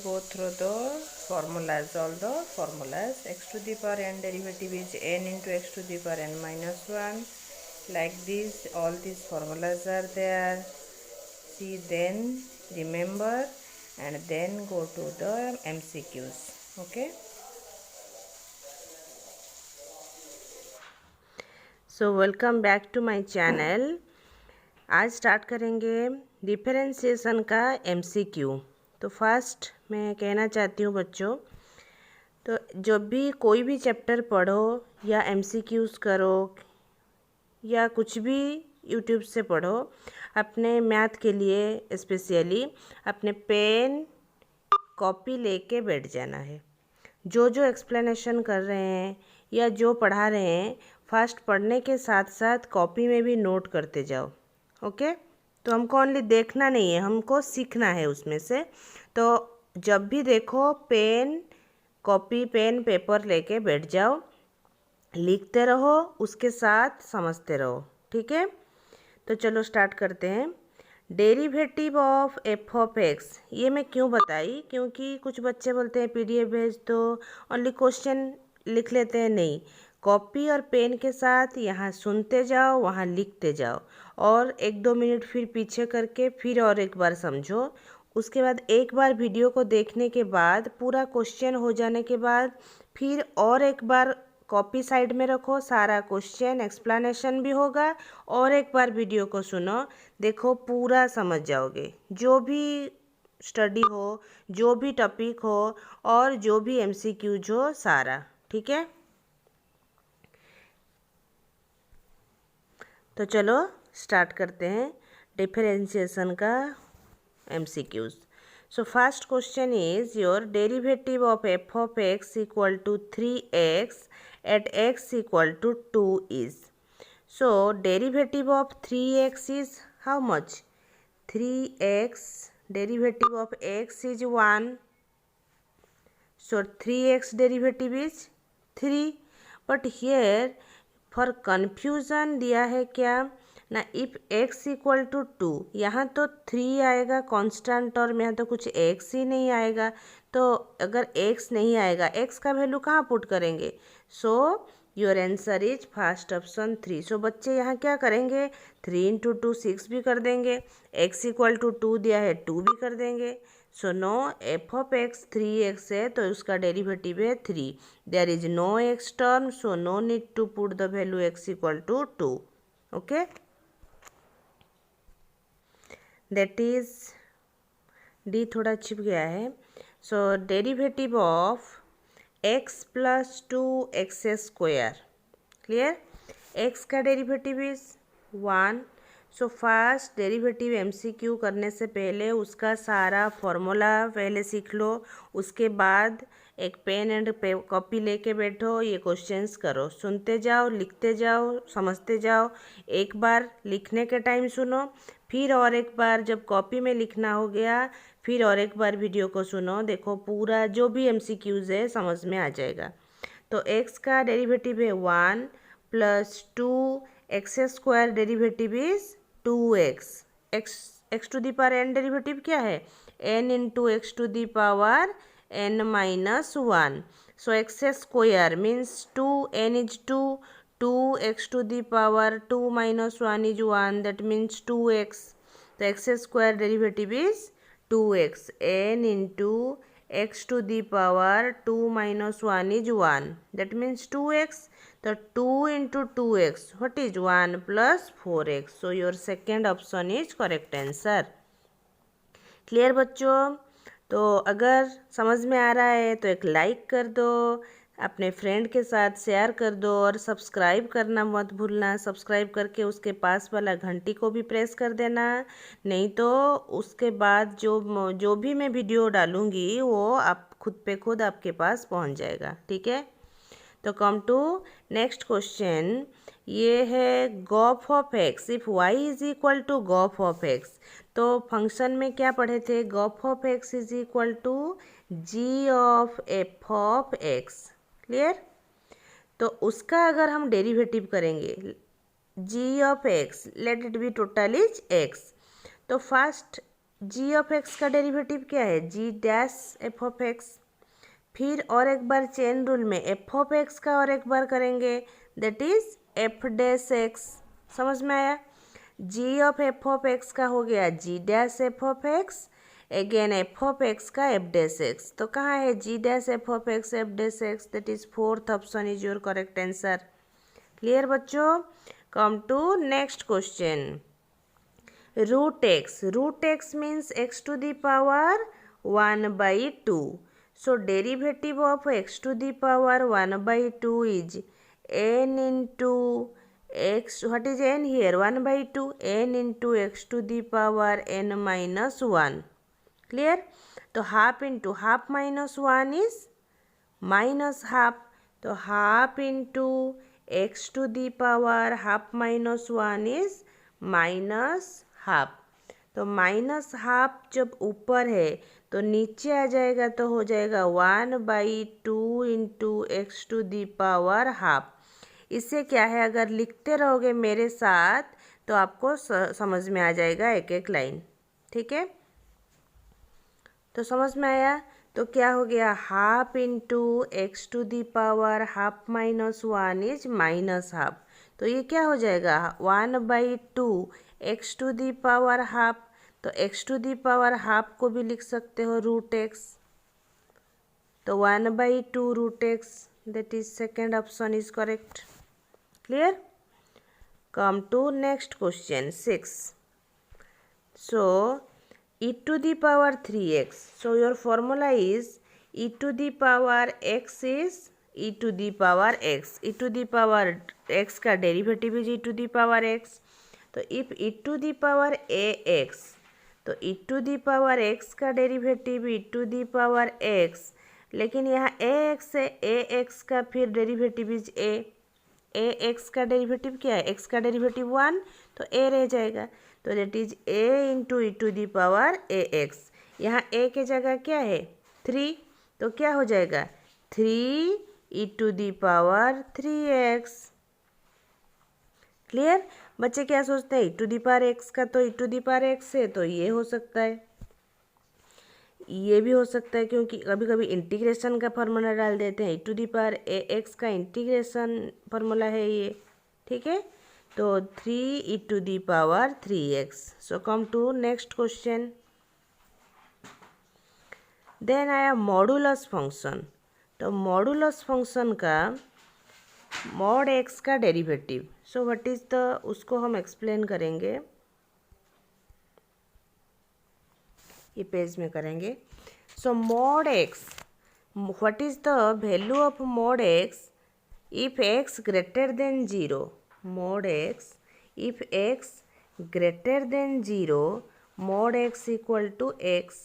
go through the formulas, all the formulas. X to the power n derivative is n into x to the power n minus 1. Like this, all these formulas are there. See, then remember and then go to the MCQs. Okay. So welcome back to my channel. आज start करेंगे differentiation का MCQ। तो first मैं कहना चाहती हूँ बच्चों, तो जब भी कोई भी चैप्टर पढ़ो या MCQs करो या कुछ भी यूट्यूब से पढ़ो, अपने मैथ के लिए स्पेशली अपने पेन कॉपी लेके बैठ जाना है। जो जो एक्सप्लेनेशन कर रहे हैं या जो पढ़ा रहे हैं, फास्ट पढ़ने के साथ साथ कॉपी में भी नोट करते जाओ। ओके, तो हमको ओनली देखना नहीं है, हमको सीखना है उसमें से। तो जब भी देखो पेन कॉपी पेन पेपर लेके बैठ जाओ, लिखते रहो, उसके साथ समझते रहो। ठीक है, तो चलो स्टार्ट करते हैं। Derivative of f of x, ये मैं क्यों बताई, क्योंकि कुछ बच्चे बोलते हैं PDF भेज दो, ओनली क्वेश्चन लिख लेते हैं। नहीं, कॉपी और पेन के साथ यहाँ सुनते जाओ, वहाँ लिखते जाओ, और 1-2 मिनट फिर पीछे करके फिर और एक बार समझो। उसके बाद एक बार वीडियो को देखने के बाद पूरा क्वेश्चन हो जाने के बाद फिर और एक बार कॉपी साइड में रखो, सारा क्वेश्चन एक्सप्लेनेशन भी होगा, और एक बार वीडियो को सुनो, देखो पूरा समझ जाओगे। जो भी स्टडी हो, जो भी टॉपिक हो और जो भी MCQ हो, सारा। ठीक है, तो चलो स्टार्ट करते हैं डिफरेंशिएशन का MCQs। So first question is, your derivative of f of x equal to 3x at x equal to 2 is. So derivative of 3x is how much? 3x, derivative of x is 1. So 3x derivative is 3. But here for confusion दिया है क्या ना, if x equal to 2, यहाँ तो 3 आएगा constant term, यहाँ तो कुछ x ही नहीं आएगा। तो अगर x नहीं आएगा, x का वैल्यू कहाँ पुट करेंगे? So your answer is first option 3। सो बच्चे यहाँ क्या करेंगे, 3 इंटू 2 6 भी कर देंगे, x इक्वल टू 2 दिया है 2 भी कर देंगे। So no, f of x 3x है तो उसका डेरिवेटिव है 3। There is no x term, so no need to put the value x equal to 2। Okay, that is D थोड़ा छिप गया है। So derivative of x plus 2x square, clear? x का derivative is 1। So first derivative MCQ करने से पहले उसका सारा फॉर्मूला पहले सीख लो, उसके बाद एक पेन एंड कॉपी लेके बैठो, ये क्वेश्चंस करो, सुनते जाओ, लिखते जाओ, समझते जाओ। एक बार लिखने के टाइम सुनो, फिर और एक बार जब कॉपी में लिखना हो गया, फिर और एक बार वीडियो को सुनो, देखो पूरा जो भी MCQs है समझ में आ जाएगा। तो x का डेरिवेटिव है 1 plus 2x square derivative is 2x। x to the power n derivative क्या है, n into x to the power n minus 1। So x square means 2, n is 2, 2x to the power 2 minus 1 is 1, that means 2x। तो x square derivative is 2x, n into x to the power 2 minus 1 is 1, that means 2x। तो 2 into 2x what is 1 plus 4x। So your second option is correct answer. Clear बच्चों? तो अगर समझ में आ रहा है तो एक लाइक कर दो, अपने फ्रेंड के साथ शेयर कर दो, और सब्सक्राइब करना मत भूलना। सब्सक्राइब करके उसके पास वाला घंटी को भी प्रेस कर देना, नहीं तो उसके बाद जो भी मैं वीडियो डालूँगी वो आप खुद पे खुद आपके पास पहुंच जाएगा। ठीक है, तो कम टू नेक्स्ट क्वेश्चन। ये है g of of x if y is equal to g of of x. तो फंक्शन में क्या पढ़े थे, g of of x is equal to g of f of x। Clear? तो उसका अगर हम डेरिवेटिव करेंगे g of x, let it be total is x। तो फर्स्ट जी ऑफ एक्स का डेरिवेटिव क्या है, g dash f of x. फिर और एक बार चेन रूल में एफ ऑफ एक्स का और एक बार करेंगे, that is f dash x. समझ में आया? G of f of x का हो गया g dash f of x, again f of x का एफ डैश एक्स। तो कहाँ है g dash f of x f dash x, that is fourth option is your correct answer. Clear बच्चों? Come to next question. root x means x to the power 1 by 2. So derivative of x to the power 1 by 2 is n into x. What is n here? 1 by 2. N into x to the power n minus 1. Clear? So half into half minus 1 is minus half. So half into x to the power half minus 1 is minus half. तो minus half जब ऊपर है तो नीचे आ जाएगा तो हो जाएगा 1/2 into x to the power half. इससे क्या है, अगर लिखते रहोगे मेरे साथ तो आपको समझ में आ जाएगा एक एक लाइन। ठीक है, तो समझ में आया? तो क्या हो गया, half into x to the power half minus 1 is minus half. तो ये क्या हो जाएगा, 1/2 x to the power half. तो x to the power half को भी लिख सकते हो रूट एक्स। तो 1/2 root x, that is second option is correct. Clear? Come to next question 6. So e to the power 3x. So your formula is e to the power x is e to the power x. e to the power x का derivative is e to the power x. तो if e to the power ax, तो e to the power x का derivative e to the power x, लेकिन यहाँ ax है, ax का फिर derivative is ax का डेरिवेटिव क्या है, x का डेरिवेटिव 1, तो a रह जाएगा। तो that is a into e to the power a x. यहाँ a के जगह क्या है 3, तो क्या हो जाएगा 3 e to the power 3x। Clear? बच्चे क्या सोचते हैं, e to the power x का तो e to the power x है, तो ये हो सकता है, ये भी हो सकता है, क्योंकि कभी कभी इंटीग्रेशन का फार्मूला डाल देते हैं, e to the power a x का इंटीग्रेशन फार्मूला है ये। ठीक है, तो 3 e to the power 3x. So come to next question. Then आया मॉडुलस फंक्शन। तो मॉडुलस फंक्शन का मॉड एक्स का derivative, so what is the, उसको हम एक्सप्लेन करेंगे, ये पेज में करेंगे। So mod x, what is the value of mod x if x greater than 0। mod x, if x greater than 0, mod x equal to x.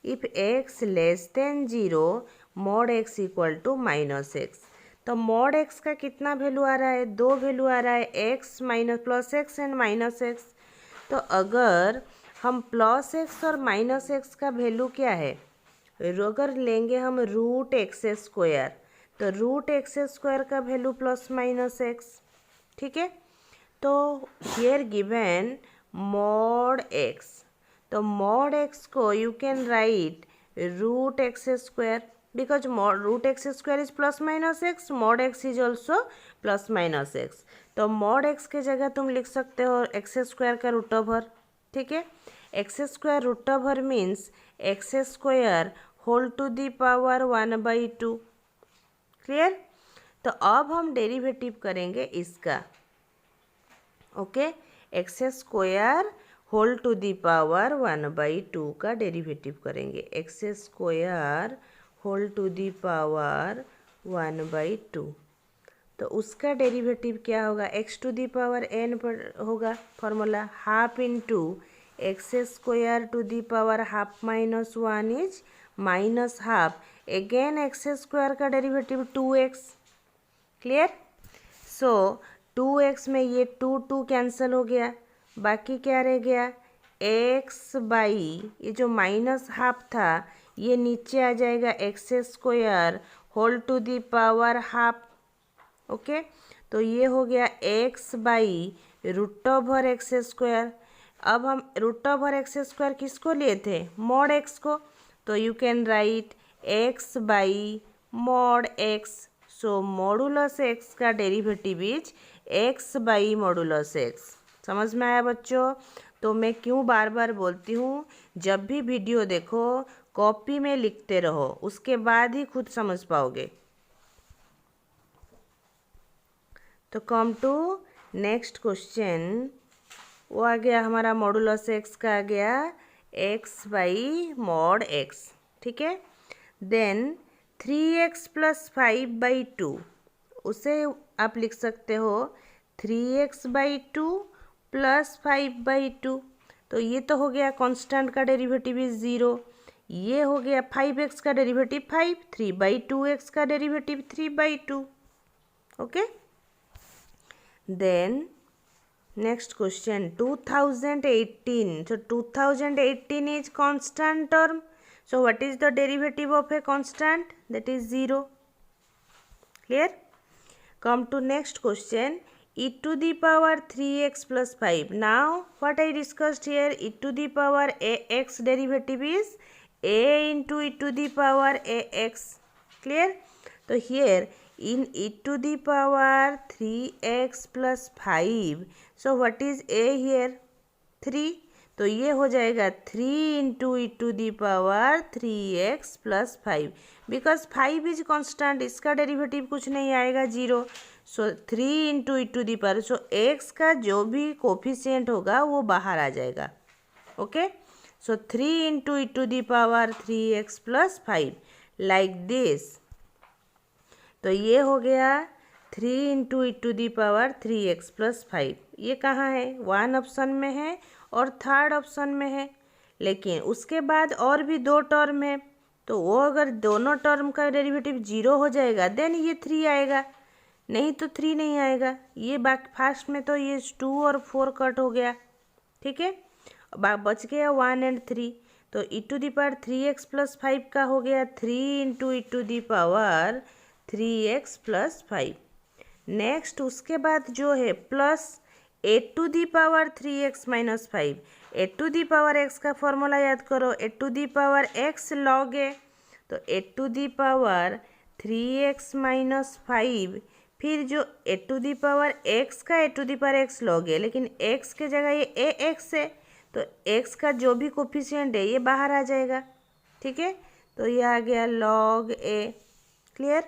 if x less than 0, mod x equal to minus x. तो mod x का कितना value आ रहा है, 2 value आ रहा है, x minus plus x and minus x. तो अगर हम प्लस एक्स और माइनस एक्स का वैल्यू क्या है, अगर लेंगे हम रूट एक्स स्क्वायर, तो रूट एक्स स्क्वायर का वैल्यू प्लस माइनस एक्स। ठीक है, तो हियर गिवन मॉड एक्स, तो मॉड एक्स को you can write root x square, because root x square is plus minus x, mod x is also plus minus x. तो mod x के जगह तुम लिख सकते हो एक्स स्क्वायर का रूट ओवर। ठीक है, x square root over means x square whole to the power 1/2। Clear? तो अब हम डेरिवेटिव करेंगे इसका। Okay, x square whole to the power 1/2 का डेरिवेटिव करेंगे। X square whole to the power 1/2, तो उसका डेरिवेटिव क्या होगा, x to the power n पर होगा formula, half into x square to the power half minus 1 is minus half, again x square का derivative 2x। Clear? सो 2x में ये 2 cancel हो गया, बाकी क्या रह गया, x बाई ये जो माइनस हाफ था ये नीचे आ जाएगा x square whole to the power half. Okay, तो ये हो गया x by root over x square. अब हम रूट ओवर एक्स स्क्वायर किसको लिए थे, मॉड एक्स को, तो you can write x by mod x. So modulus x का derivative is x by modulus x. समझ में आया बच्चों? तो मैं क्यों बार बार बोलती हूँ, जब भी वीडियो देखो कॉपी में लिखते रहो, उसके बाद ही खुद समझ पाओगे। तो कम टू नेक्स्ट क्वेश्चन, वो आ गया हमारा मॉडुलस एक्स का आ गया एक्स बाई मॉड एक्स, ठीक है। देन 3x प्लस 5/2, उसे आप लिख सकते हो 3x/2 प्लस 5/2। तो ये तो हो गया कांस्टेंट का डेरिवेटिव इज 0। ये हो गया 5x का डेरिवेटिव 5, 3/2x का derivative 3/2। Okay, then next question 2018. So 2018 is constant term. So what is the derivative of a constant? That is 0. Clear? Come to next question, e to the power 3x plus 5. Now what I discussed here, e to the power ax derivative is a into e to the power ax. Clear? So here in e to the power 3x plus 5, so what is a here? 3. तो ये हो जाएगा 3 into e to the power 3x plus 5, because 5 is constant, इसका derivative कुछ नहीं आएगा 0। So 3 into e to the power, so x का जो भी कोफिशिएंट होगा वो बाहर आ जाएगा। Okay, so 3 into e to the power 3x plus 5 like this. तो ये हो गया 3 into e to the power 3x plus 5। ये कहाँ है, 1 ऑप्शन में है और 3rd ऑप्शन में है, लेकिन उसके बाद और भी 2 टर्म है, तो वो अगर दोनों टर्म का डेरिवेटिव 0 हो जाएगा देन ये 3 आएगा, नहीं तो 3 नहीं आएगा। ये बाकी फास्ट में तो ये 2 और 4 कट हो गया, ठीक है, बच गया 1 एंड 3। तो e to the power 3x plus 5 का हो गया 3 into e to the power 3x plus 5। Next उसके बाद जो है plus a to the power 3x minus 5। A to the power x का फॉर्मूला याद करो, a to the power x log a, तो a to the power 3x minus 5, फिर जो a to the power x का a to the power x log है, लेकिन x के जगह ये ax है, तो x का जो भी कोफिशिएंट है ये बाहर आ जाएगा, ठीक है। तो ये आ गया log a. Clear?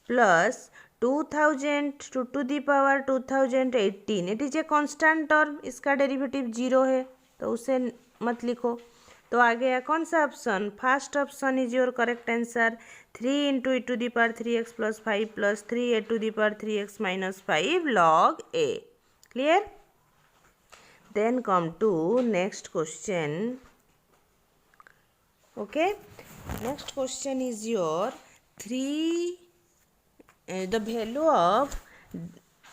Plus 2000 to the power 2018, it is a constant term, इसका डेरिवेटिव 0 है, तो उसे मत लिखो। तो आ गया कौन सा option, first option is your correct answer, 3 into e to the power 3x plus 5 plus 3 a to the power 3x minus 5 log a. Clear? Then come to next question. Okay, next question is your 3 the value of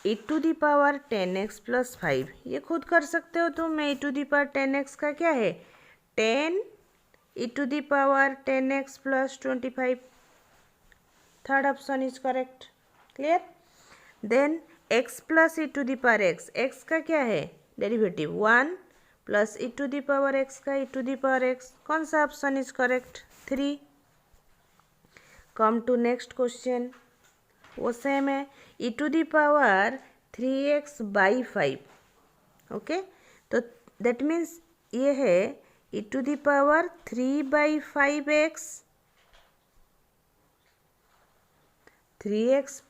e to the power 10x plus 5। ये खुद कर सकते हो तुम। e to the power 10x का क्या है, 10 e to the power 10x plus 25, 3rd option is correct. Clear? Then x plus e to the power x का क्या है derivative 1 plus e to the power x का e to the power x, कौन सा option is correct, 3। Come to next question, वो same है, e to the power 3x by 5। Okay, तो that means ये है e to the power 3/5x, 3x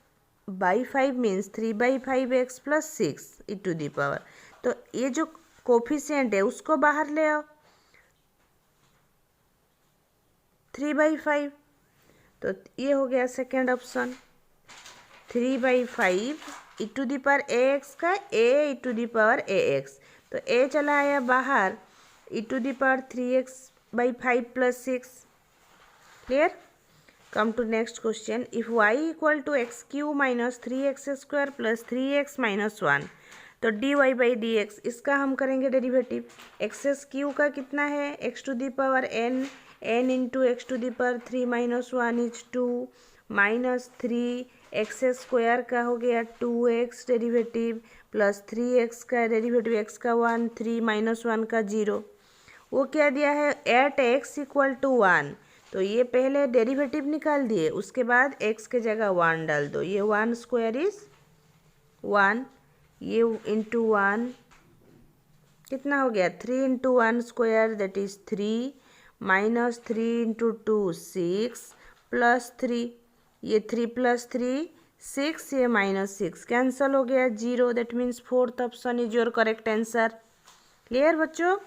by 5 means 3/5x plus 6 e to the power. तो ये जो coefficient है उसको बाहर ले आओ, 3/5, तो ये हो गया second option, 3/5 e to the power ax का a e to the power ax, तो a चला आया बाहर, e to the power 3x/5 plus 6। Clear? Come to next question, if y equal to x³ minus 3x² plus 3x minus 1, तो dy/dx, इसका हम करेंगे derivative. x³ का कितना है, x to the power n, n into x to the power 3 minus 1 is 2, minus 3 x² का हो गया 2x डेरिवेटिव, प्लस 3x का डेरिवेटिव x का 1, 3 माइनस 1 का 0। वो क्या दिया है, एट x इक्वल टू 1। तो ये पहले डेरिवेटिव निकाल दिए, उसके बाद x के जगह 1 डाल दो। ये 1 स्क्वायर इज 1, ये इंटू 1 कितना हो गया, 3 into 1 square that is 3, minus 3 into 2 6, plus 3, ये 3 प्लस 3 6, ये माइनस 6 कैंसल हो गया 0। That means fourth option is your correct answer. Clear बच्चों?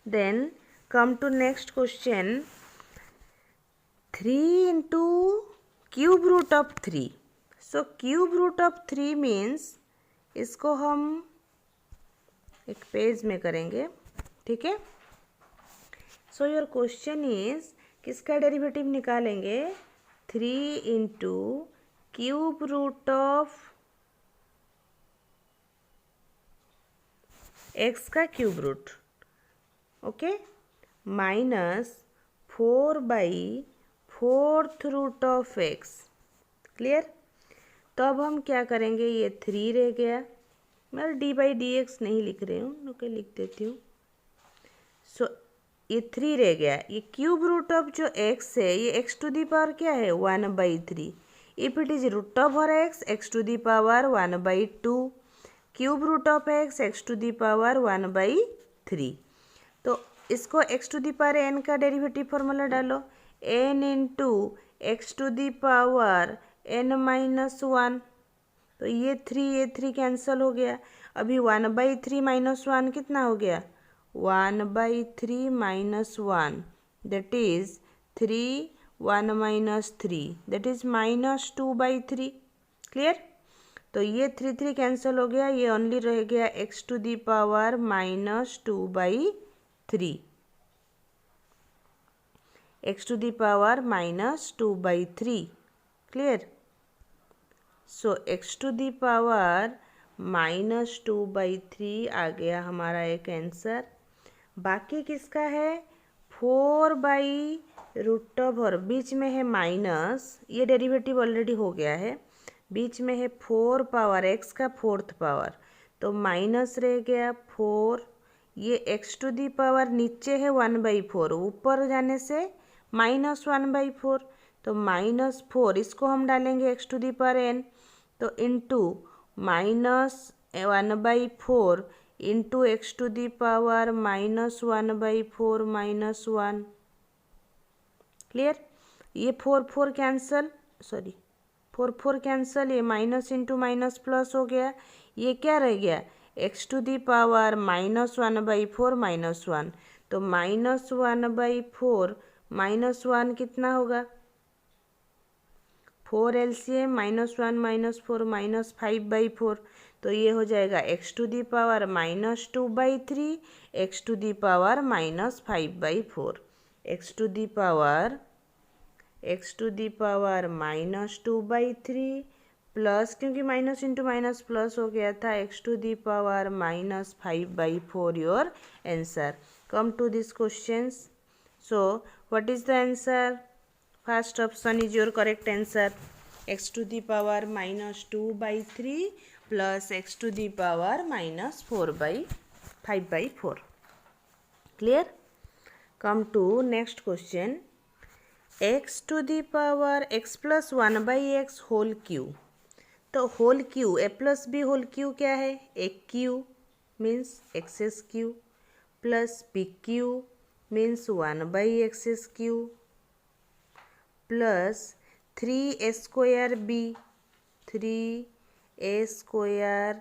Then come to next question, 3 into cube root of 3। So cube root of 3 means इसको हम एक page में करेंगे, ठीक है। सो योर क्वेश्चन इज किसका डेरिवेटिव निकालेंगे, 3 into cube root of x का cube root, okay, minus 4/4 root of x. Clear? तो अब हम क्या करेंगे, ये 3 रह गया, मैं d/dx नहीं लिख रही हूँ, ओके, लिख देती हूँ। सो ये 3 रह गया, ये क्यूब रूट ऑफ जो x है, ये x टू दी पावर क्या है, 1/3। If it is root of और x to the power 1/2, cube root of x to the power 1/3। तो इसको x to the power n का डेरिवेटिव फॉर्मूला डालो, n into x to the power n-1। तो ये 3 cancel हो गया। अभी 1/3 माइनस 1 कितना हो गया, 1/3 minus 1 that is 3, 1 minus 3 that is minus 2/3। Clear? तो ये 3 कैंसिल हो गया, ये ओनली रह गया x to the power minus 2/3, x to the power minus 2/3। Clear? So x to the power minus 2/3 आ गया हमारा एक आंसर। बाकी किसका है, 4/रूट ऑफ, और बीच में है माइनस, ये डेरिवेटिव ऑलरेडी हो गया है, बीच में है 4 पावर एक्स का 4th पावर, तो माइनस रह गया 4। ये एक्स टू दी पावर नीचे है 1/4, ऊपर जाने से माइनस 1/4, तो -4 इसको हम डालेंगे x to the power n, तो into minus 1/4 into x to the power -1/4 minus 1। Clear? ये 4 कैंसल, सॉरी 4 कैंसल, ये माइनस इंटू माइनस प्लस हो गया, ये क्या रह गया, x to the power -1/4 minus 1। तो -1/4 माइनस 1 कितना होगा, 4 LCM -1 -4 -5/4। तो ये हो जाएगा x to the power -2/3 x to the power -5/4, x to the power -2/3 plus, क्योंकि माइनस इंटू माइनस प्लस हो गया था, x to the power -5/4 your answer. Come to this questions. So what is the answer? First option is your correct answer, x to the power -2/3 plus x to the power -5/4। Clear? Come to next question, x to the power x plus 1/x whole cube. तो whole cube, a plus b whole cube क्या है, एक cube means x's cube, plus b cube means 1/x3 प्लस 3a² b, 3a²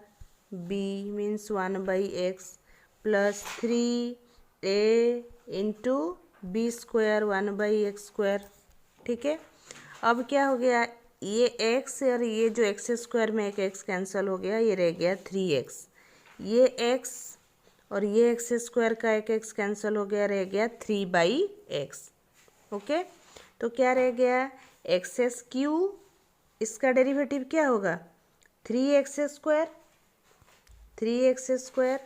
b means 1/x plus 3a into b² 1/x²। ठीक है, अब क्या हो गया, ये x और ये जो x² में एक x कैंसिल हो गया, ये रह गया 3x। ये x और ये x² का एक x कैंसिल हो गया, रह गया 3/x। ओके, तो क्या रह गया, x3, इसका डेरिवेटिव क्या होगा, 3x², 3x²।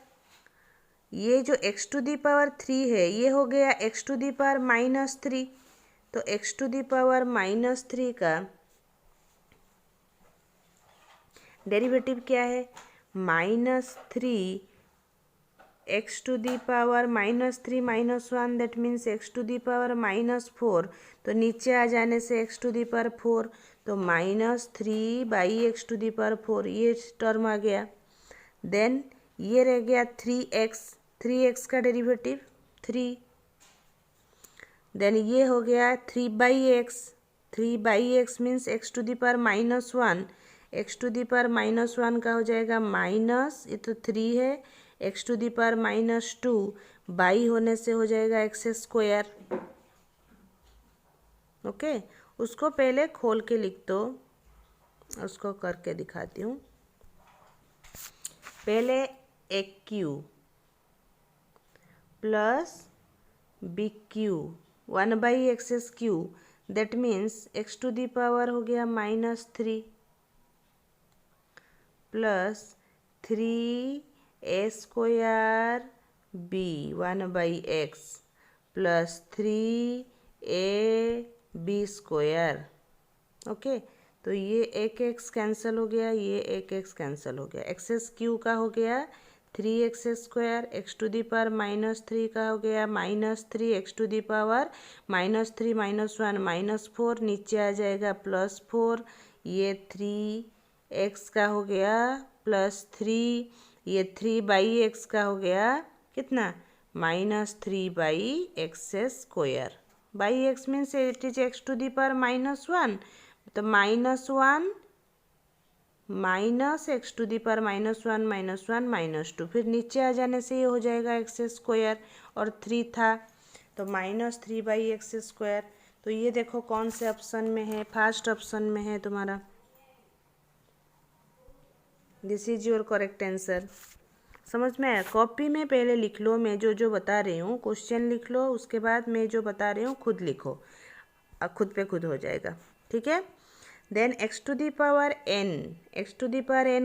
ये जो x टू दी पावर 3 है, ये हो गया x टू दी पावर -3। तो x टू दी पावर -3 का डेरिवेटिव क्या है, -3 x to the power -3 -1 that means x to the power -4, तो नीचे आ जाने से x टू दी पावर 4, तो -3/x टू दी पावर 4 ये टर्म आ गया। देन ये रह गया 3x का डेरिवेटिव 3। देन ये हो गया 3/x means x to the power -1, x to the power -1 का हो जाएगा माइनस, ये तो 3 है, x to the power -2 by होने से हो जाएगा x²। ओके, उसको पहले खोल के लिख दो, उसको करके दिखाती हूँ। पहले एक Q plus BQ 1/x³ that means x to the power हो गया -3 plus 3a² b 1/x plus 3ab²। Okay, तो ये एक x कैंसिल हो गया, ये एक x कैंसिल हो गया। x³ का हो गया 3x², x to the power -3 का हो गया -3, x टू दी पावर -3 -1 -4, नीचे आ जाएगा +4, ये 3x का हो गया +3, ये 3/x का हो गया कितना -3/x²। By x means it is x to the power -1, तो -1 minus x to the power -1 -1 -2, फिर नीचे आ जाने से ये हो जाएगा x² और 3 था तो -3/x²। तो ये देखो कौन से ऑप्शन में है, फर्स्ट ऑप्शन में है तुम्हारा। This is your correct answer. समझ में आया? कॉपी में पहले लिख लो, मैं जो बता रही हूँ क्वेश्चन लिख लो, उसके बाद मैं जो बता रही हूँ खुद लिखो, खुद पे खुद हो जाएगा। ठीक है। Then x to the power n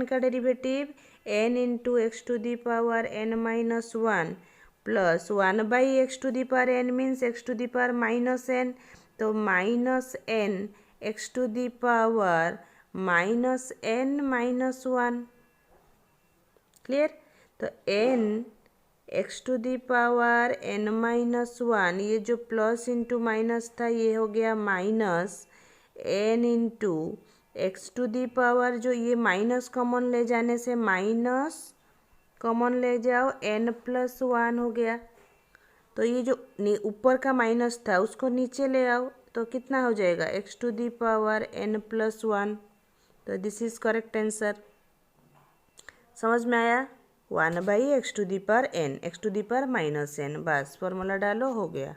का derivative n into x to the power n-1 plus 1/x to the power n means x to the power -n, तो -n x to the power -n-1। Clear? तो n x to the power n-1, ये जो plus into minus था ये हो गया minus n into x to the power, जो ये माइनस कॉमन ले जाने से माइनस कॉमन ले जाओ n+1 हो गया। तो ये जो ऊपर का माइनस था उसको नीचे ले आओ तो कितना हो जाएगा x to the power n+1। तो दिस इज करेक्ट आंसर। समझ में आया? 1/x to the power n, x to the power -n, बस फॉर्मूला डालो, हो गया।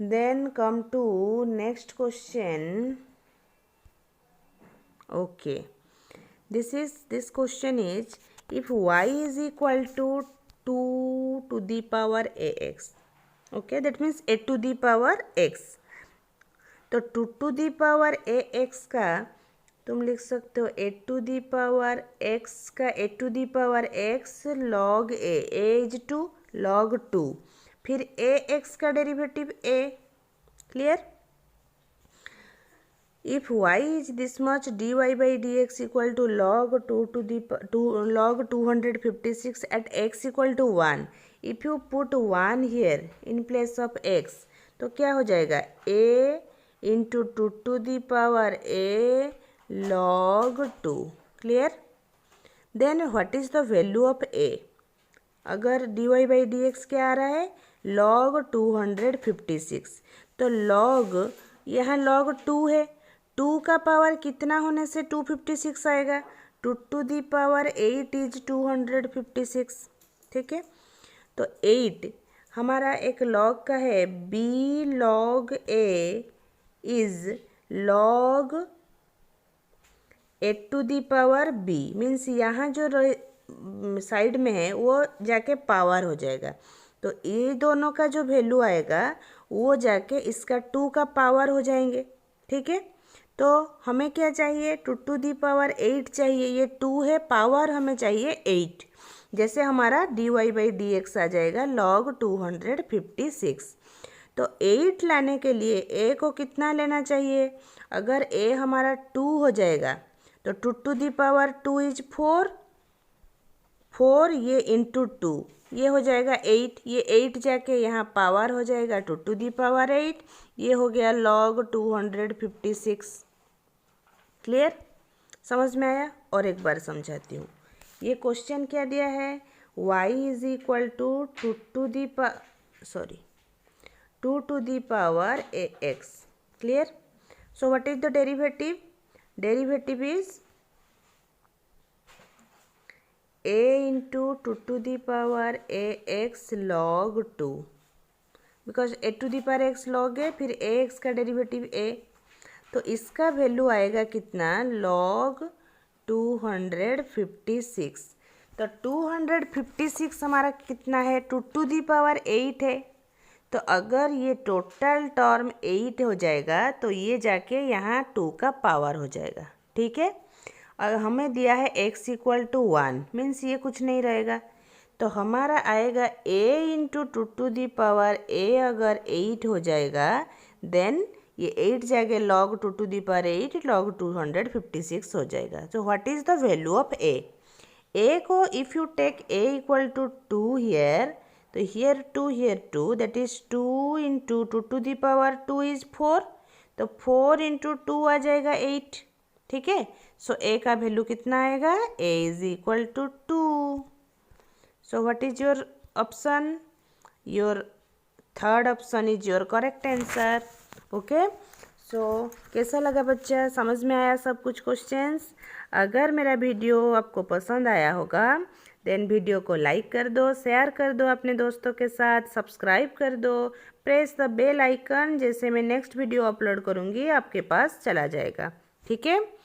Then come to next question. Okay, this question is, if y is equal to 2 to the power ax, okay, that means a to the power x, तो 2 to the power ax का तुम लिख सकते हो a to the power x का a to the power x log a is to log 2, फिर ax का derivative a। Clear? If y is this much dy/dx equal to log 256 at x equal to 1, if you put 1 here in place of x, तो क्या हो जाएगा a into 2 to the power a log 2। Clear? Then what is the value of a? अगर dy/dx क्या आ रहा है log 256, तो log यहाँ log 2 है, 2 का पावर कितना होने से 256 आएगा, 2 टू दी पावर 8 इज 256। ठीक है, तो 8 हमारा एक log का है, b log a is log a to the power b, means यहाँ जो साइड में है वो जाके पावर हो जाएगा, तो ये दोनों का जो वैल्यू आएगा वो जाके इसका 2 का पावर हो जाएंगे। ठीक है, तो हमें क्या चाहिए 2 टू दी पावर 8 चाहिए, ये 2 है, पावर हमें चाहिए 8, जैसे हमारा dy/dx आ जाएगा log 256। तो 8 लाने के लिए a को कितना लेना चाहिए? अगर a हमारा 2 हो जाएगा तो तो 2 टू दी पावर 2 इज 4, 4 ये इंटू 2 ये हो जाएगा 8, ये 8 जाके यहाँ पावर हो जाएगा 2 टू दी पावर 8, ये हो गया log 256। क्लियर, समझ में आया? और एक बार समझाती हूँ। ये क्वेश्चन क्या दिया है, y is equal to 2 to the power ax। Clear? So what is the derivative? Derivative is a into 2 to the power ax log 2, because a to the power x log है, फिर ax का derivative a, तो इसका value आएगा कितना, log 256। तो 256 हमारा कितना है, 2 टू दी पावर 8 है। तो अगर ये टोटल टर्म 8 हो जाएगा तो ये जाके यहाँ 2 का पावर हो जाएगा। ठीक है, और हमें दिया है x इक्वल टू 1, मीन्स ये कुछ नहीं रहेगा। तो हमारा आएगा a into 2 to the power a अगर 8 हो जाएगा, देन ये 8 जाके log 2 to the power 8 log 256 हो जाएगा। तो what is the value of a? a को if you take a equal to 2 here, तो here 2 here 2, that is 2 into 2 to the power 2 is 4, तो 4 इंटू 2 आ जाएगा 8। ठीक है, सो a का वैल्यू कितना आएगा, a is equal to 2। So what is your option? Your third option is your correct answer. Okay, so कैसा लगा बच्चा, समझ में आया सब कुछ क्वेश्चंस? अगर मेरा वीडियो आपको पसंद आया होगा देन वीडियो को लाइक कर दो, शेयर कर दो अपने दोस्तों के साथ, सब्सक्राइब कर दो, प्रेस द बेल आइकन, जैसे मैं नेक्स्ट वीडियो अपलोड करूँगी आपके पास चला जाएगा। ठीक है।